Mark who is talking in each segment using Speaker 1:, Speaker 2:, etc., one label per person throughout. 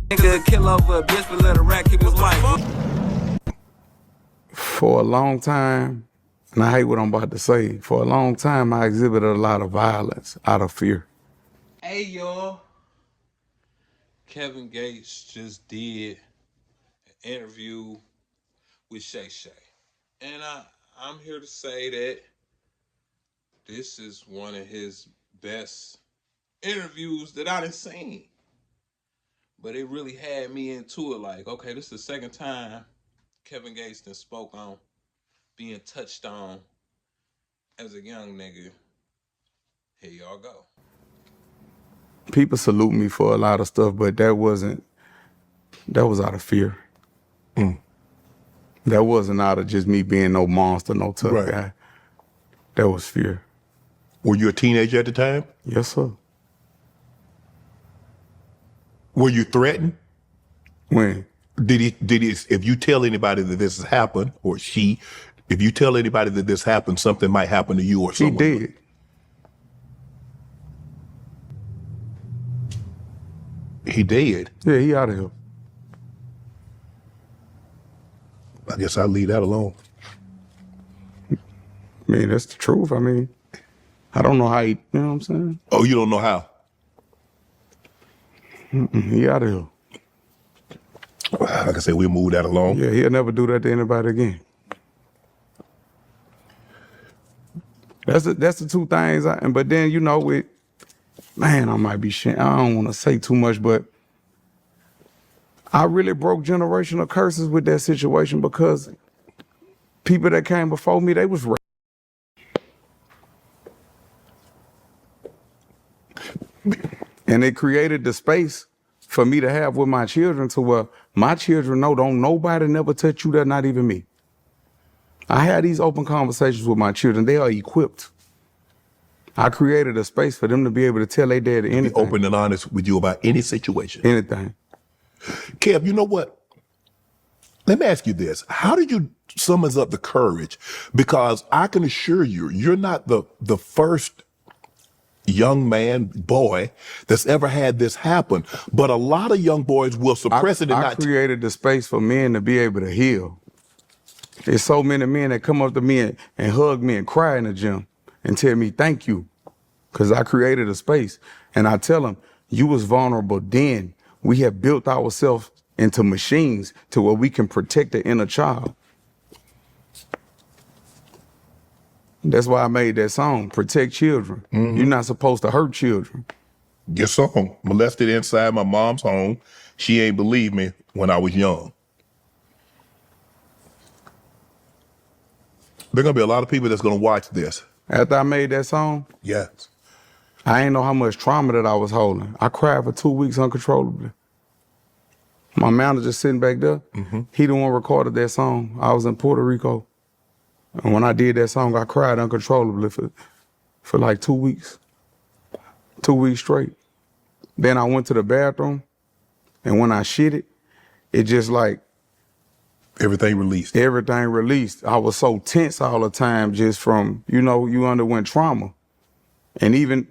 Speaker 1: Nigga kill over a bitch, but let a rat keep his wife.
Speaker 2: For a long time, and I hate what I'm about to say, for a long time I exhibited a lot of violence out of fear.
Speaker 3: Hey y'all, Kevin Gates just did an interview with Shay Shay. And I'm here to say that this is one of his best interviews that I done seen. But it really had me into it like, okay, this is the second time Kevin Gates done spoke on being touched on as a young nigga. Here y'all go.
Speaker 2: People salute me for a lot of stuff, but that was out of fear. That wasn't out of just me being no monster, no tough guy. That was fear.
Speaker 4: Were you a teenager at the time?
Speaker 2: Yes, sir.
Speaker 4: Were you threatened?
Speaker 2: When?
Speaker 4: Did he, if you tell anybody that this has happened, or if you tell anybody that this happened, something might happen to you or someone?
Speaker 2: He did.
Speaker 4: He did?
Speaker 2: Yeah, he out of here.
Speaker 4: I guess I'll leave that alone.
Speaker 2: I mean, that's the truth. I mean, I don't know how he, you know what I'm saying?
Speaker 4: Oh, you don't know how?
Speaker 2: He out of here.
Speaker 4: Like I said, we'll move that along.
Speaker 2: Yeah, he'll never do that to anybody again. That's the two things. But then, you know, I might be shit. I don't want to say too much, but I really broke generational curses with that situation because people that came before me, they was raped. And it created the space for me to have with my children to where my children know don't nobody never touch you, that not even me. I had these open conversations with my children. They are equipped. I created a space for them to be able to tell their dad anything.
Speaker 4: Be open and honest with you about any situation.
Speaker 2: Anything.
Speaker 4: Kev, you know what? Let me ask you this. How did you summon up the courage? Because I can assure you, you're not the first young man, boy, that's ever had this happen. But a lot of young boys will suppress it and
Speaker 2: I created the space for men to be able to heal. There's so many men that come up to me and hug me and cry in the gym and tell me thank you, because I created a space. And I tell them, you was vulnerable then. We have built ourselves into machines to where we can protect the inner child. That's why I made that song, Protect Children. You're not supposed to hurt children.
Speaker 4: Your song, molested inside my mom's home. She ain't believe me when I was young. There gonna be a lot of people that's gonna watch this.
Speaker 2: After I made that song,
Speaker 4: yes,
Speaker 2: I ain't know how much trauma that I was holding. I cried for 2 weeks uncontrollably. My manager sitting back there, he the one recorded that song. I was in Puerto Rico. And when I did that song, I cried uncontrollably for like 2 weeks. 2 weeks straight. Then I went to the bathroom, and when I shit it just like,
Speaker 4: everything released.
Speaker 2: Everything released. I was so tense all the time just from, you know, you underwent trauma. And even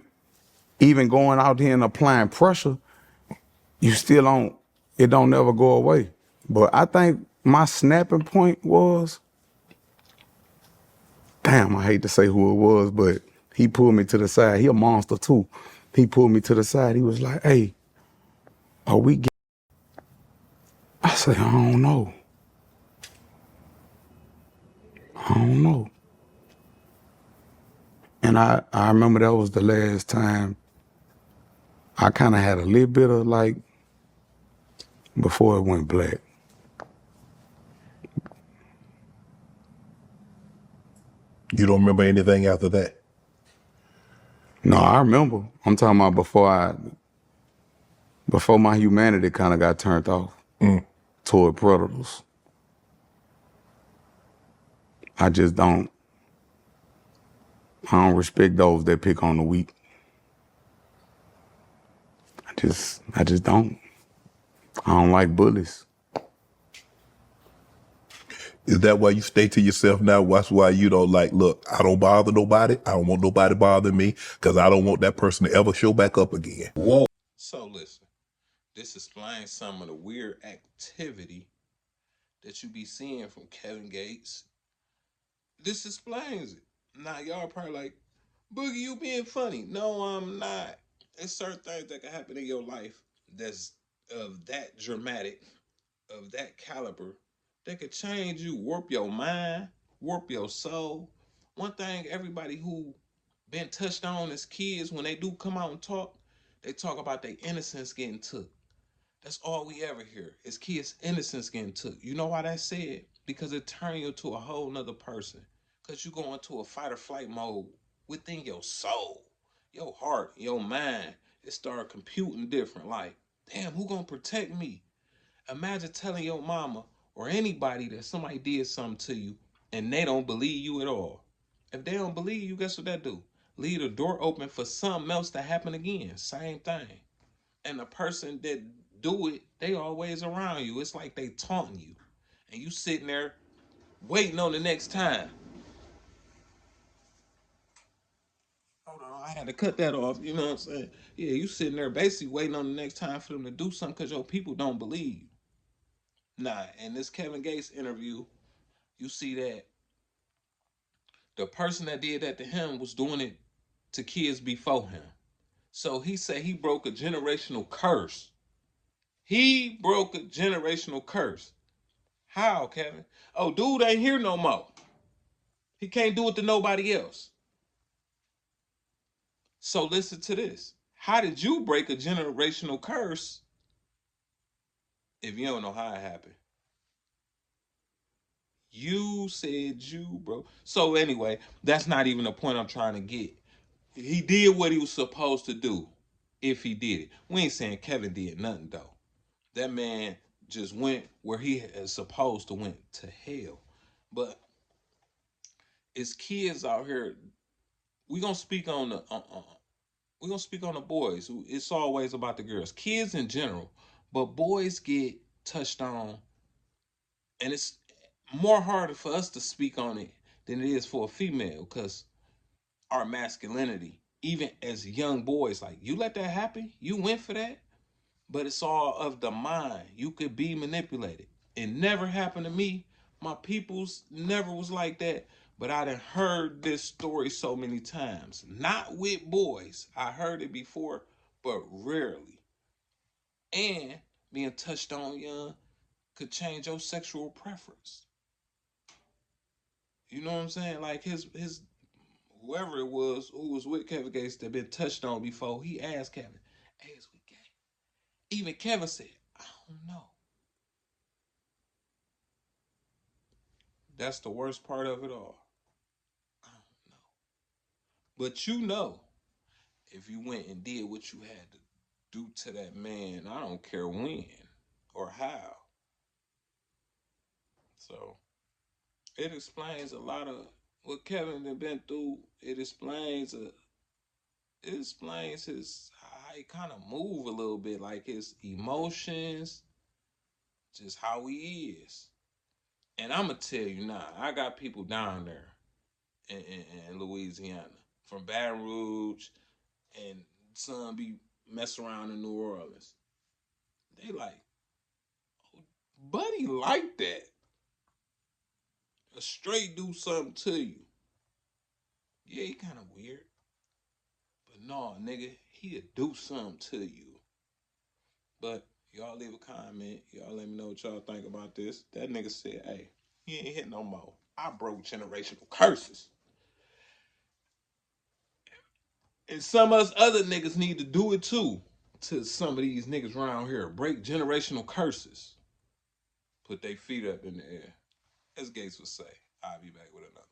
Speaker 2: going out here and applying pressure, you still it don't never go away. But I think my snapping point was, damn, I hate to say who it was, but he pulled me to the side. He a monster too. He pulled me to the side. He was like, hey, are we gay? I said, I don't know. I don't know. And I remember that was the last time I kind of had a little bit of like, before it went black.
Speaker 4: You don't remember anything after that?
Speaker 2: No, I remember. I'm talking about before my humanity kind of got turned off toward predators. I don't respect those that pick on the weak. I just don't. I don't like bullies.
Speaker 4: Is that why you stay to yourself now? That's why you don't like, look, I don't bother nobody. I don't want nobody bothering me because I don't want that person to ever show back up again.
Speaker 3: Whoa. So listen, This explains some of the weird activity that you be seeing from Kevin Gates. This explains it. Now y'all probably like, Boogie, you being funny. No, I'm not. It's certain things that can happen in your life that's of that dramatic, of that caliber, that could change you, warp your mind, warp your soul. One thing everybody who been touched on as kids, when they do come out and talk, they talk about their innocence getting took. That's all we ever hear is kids' innocence getting took. You know why that's said? Because it turns you into a whole nother person. Because you go into a fight or flight mode within your soul, your heart, your mind. It start computing different. Like, damn, who gonna protect me? Imagine telling your mama or anybody that somebody did something to you and they don't believe you at all. If they don't believe you, guess what that do? Leave the door open for something else to happen again. Same thing. And the person that do it, they always around you. It's like they taunting you. And you sitting there waiting on the next time. Hold on, I had to cut that off. You know what I'm saying? Yeah, you sitting there basically waiting on the next time for them to do something because your people don't believe you. Nah, in this Kevin Gates interview, you see that the person that did that to him was doing it to kids before him. So he said he broke a generational curse. He broke a generational curse. How, Kevin? Oh, dude ain't here no more. He can't do it to nobody else. So listen to this. How did you break a generational curse if you don't know how it happened? You said you, bro. So anyway, that's not even the point I'm trying to get. He did what he was supposed to do if he did it. We ain't saying Kevin did nothing though. That man just went where he is supposed to went, to hell. But it's kids out here. We gonna speak on the we're gonna speak on the boys. It's always about the girls, kids in general, but boys get touched on, and it's more harder for us to speak on it than it is for a female because our masculinity, even as young boys, like you let that happen, you went for that, but it's all of the mind. You could be manipulated. It never happened to me. My peoples never was like that. But I done heard this story so many times. Not with boys. I heard it before, but rarely. And being touched on young could change your sexual preference. You know what I'm saying? Like his whoever it was who was with Kevin Gates that been touched on before, he asked Kevin, hey, is we gay? Even Kevin said, I don't know. That's the worst part of it all. I don't know. But you know, if you went and did what you had to do to that man, I don't care when or how. So it explains a lot of what Kevin had been through. It explains his how he kind of move a little bit, like his emotions, just how he is. And I'm gonna tell you now, I got people down there in Louisiana, from Baton Rouge, and some be mess around in New Orleans. They like, oh, buddy, like that. A straight do something to you. Yeah, he kind of weird, but no, nigga, he'll do something to you. But y'all leave a comment. Y'all let me know what y'all think about this. That nigga said, hey, he ain't hit no more. I broke generational curses. And some of us other niggas need to do it too. To some of these niggas around here. Break generational curses. Put their feet up in the air. As Gates would say. I'll be back with another.